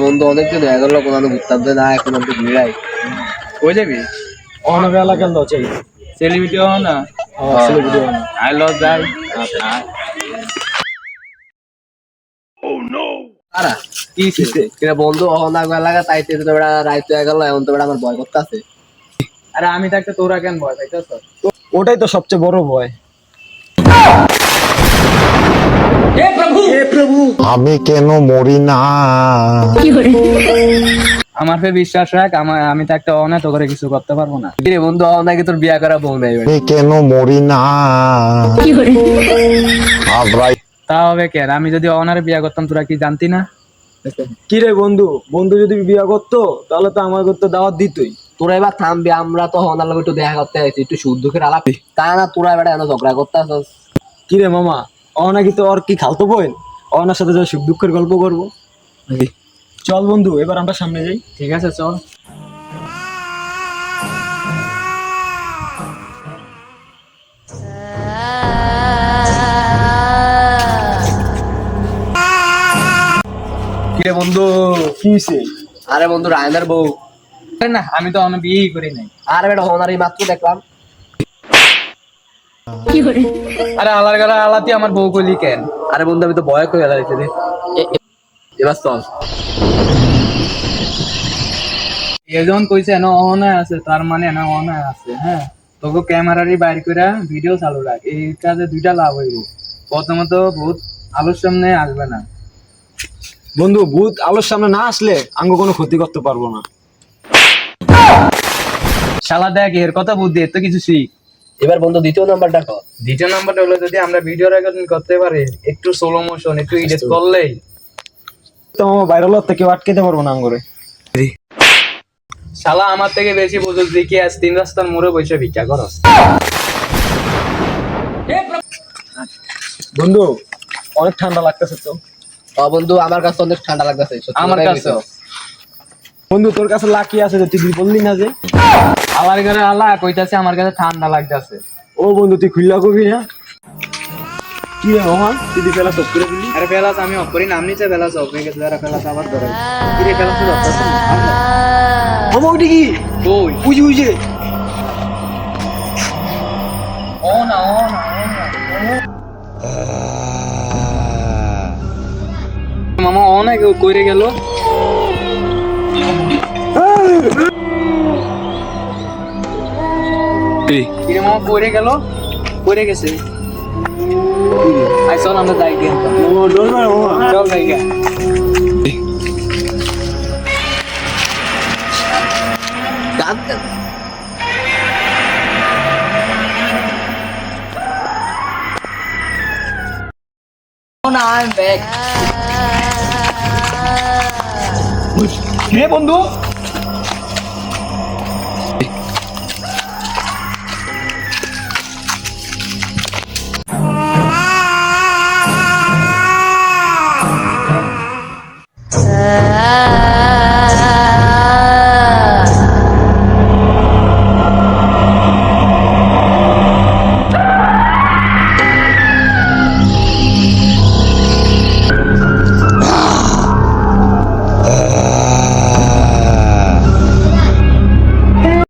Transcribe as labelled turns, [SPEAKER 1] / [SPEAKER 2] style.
[SPEAKER 1] বন্ধু অনেকদিন হয়ে গেল কোনো ঘুরতাম না, এখন একটু ঘুরাই।
[SPEAKER 2] কই যাবি?
[SPEAKER 3] অনেক এলাকার লোক চাই
[SPEAKER 2] সেলিব্রিটি হও না,
[SPEAKER 3] সেলিব্রিটি
[SPEAKER 2] আই লভ যাই।
[SPEAKER 1] তারা
[SPEAKER 2] কি ছিল?
[SPEAKER 1] কিরে বন্ধু অনেক এলাকা তাইতে তো বেড়া রাইত হয়ে গেল, এখন তো বেড়া আমার ভয় করতে আছে।
[SPEAKER 2] আরে আমি থাকতে তোরা কেন ভয় পাইতেছ?
[SPEAKER 3] ওটাই তো সবচেয়ে বড় ভয়।
[SPEAKER 4] আমি কেন মরি না?
[SPEAKER 2] আমার ফে বিশ্বাস রাখ, আমি থাকতে অনেক করে কিছু করতে পারবো না।
[SPEAKER 1] কিরে বন্ধু নাকি তোর বিয়া করা বউ নাই?
[SPEAKER 4] আমি কেন মরি না? আবরাই
[SPEAKER 2] তা হবে কেন? আমি যদি অনারে বিয়া করতাম তোরা কি জানতি না?
[SPEAKER 3] কি রে বন্ধু, বন্ধু যদি বিয়ে করতো তাহলে তো আমার করতে দাওয়াত দিতই।
[SPEAKER 1] তোরা এবার থামবি, আমরা তো হনার লোক একটু দেখা করতে আইছি, একটু সুখ দুঃখের আলাপ। তা না তোরা বেড়া এনে ঝগড়া করতে আসস।
[SPEAKER 3] কি রে মামা, নাকি তো ওর কি খালতো বোন, ওনার সাথে যা সুখ দুঃখের গল্প করবো। চল বন্ধু এবার আমরা সামনে যাই।
[SPEAKER 2] ঠিক আছে চল।
[SPEAKER 1] কিরে বন্ধু
[SPEAKER 3] কি হইছে?
[SPEAKER 1] আরে বন্ধু রায়নার বউ।
[SPEAKER 2] না আমি তো অনেক বিয়েই করি নাই।
[SPEAKER 1] আরে বেটা হনার এই মাত্র দেখলাম।
[SPEAKER 2] আরে আলার গালা আলাতি আমার বউ কইলি কেন?
[SPEAKER 1] আরে বন্ধু আমি তো ভয় করে দাঁড়াইছি রে। এবার চল।
[SPEAKER 2] এজন কইছে না অনায় আছে, তার মানে না অনায় আছে। হ্যাঁ, তোকে ক্যামেরারই বাইর করে ভিডিও চালু রাখ। এই কাজে দুইটা লাভ হইব। প্রথমত বহুত আলোর সামনে আসবে না।
[SPEAKER 3] বন্ধু ভূত আলোর সামনে না আসলে আঙ্গ কোনো ক্ষতি করতে পারবো না।
[SPEAKER 2] শালা দেখ এর কথা বুদ্ধি, এর তো কিছু শিখ।
[SPEAKER 1] এবার বন্ধু দ্বিতীয় নাম্বারটা কর।
[SPEAKER 2] দ্বিতীয় নাম্বারটা হলো যদি আমরা ভিডিও রেকর্ডিং করতে পারি, একটু স্লো মোশন একটু এডিট করলেই
[SPEAKER 3] তো মামা ভাইরাল হতে কেউ আটকাতে পারবো না আঙ্গরে।
[SPEAKER 2] শালা আমার থেকে বেশি বুঝুক দেখি আজ 3 রাস্তার মোড়ে বসে ভিক্ষা করস।
[SPEAKER 3] বন্ধু অনেক ঠান্ডা লাগতেছে তো।
[SPEAKER 1] বন্ধু আমার কাছে অনেক ঠান্ডা লাগতেছে।
[SPEAKER 2] আমার কাছে
[SPEAKER 3] বন্ধু তোর কাছে লাকি আছে যে তুই বললি না যে
[SPEAKER 2] আলার ঘরে আলা কইতাছে আমার কাছে ঠান্ডা লাগতেছে।
[SPEAKER 3] ও বন্ধু তুই খুললা কবি না? কি রে মামা, তুই ফেলা সব করে দিলি?
[SPEAKER 2] আরে বেলাস আমি অফ করি, নাম নিচে বেলাস অফ হয়ে গেছে, আর বেলাস আবার ধরে কি রে বেলাস ধরতেছ না?
[SPEAKER 3] মামা ওইটা কি?
[SPEAKER 2] ওই
[SPEAKER 3] বুঝি বুঝে
[SPEAKER 2] ও না ও না মামা ও না কেউ কইরে গেল। কি রে মামা কইরে গেল, কইরে গেছে। আই চল আমরা যাই গিয়ে চল যাই গিয়ে।
[SPEAKER 1] না I'm back.
[SPEAKER 3] হে বন্ধু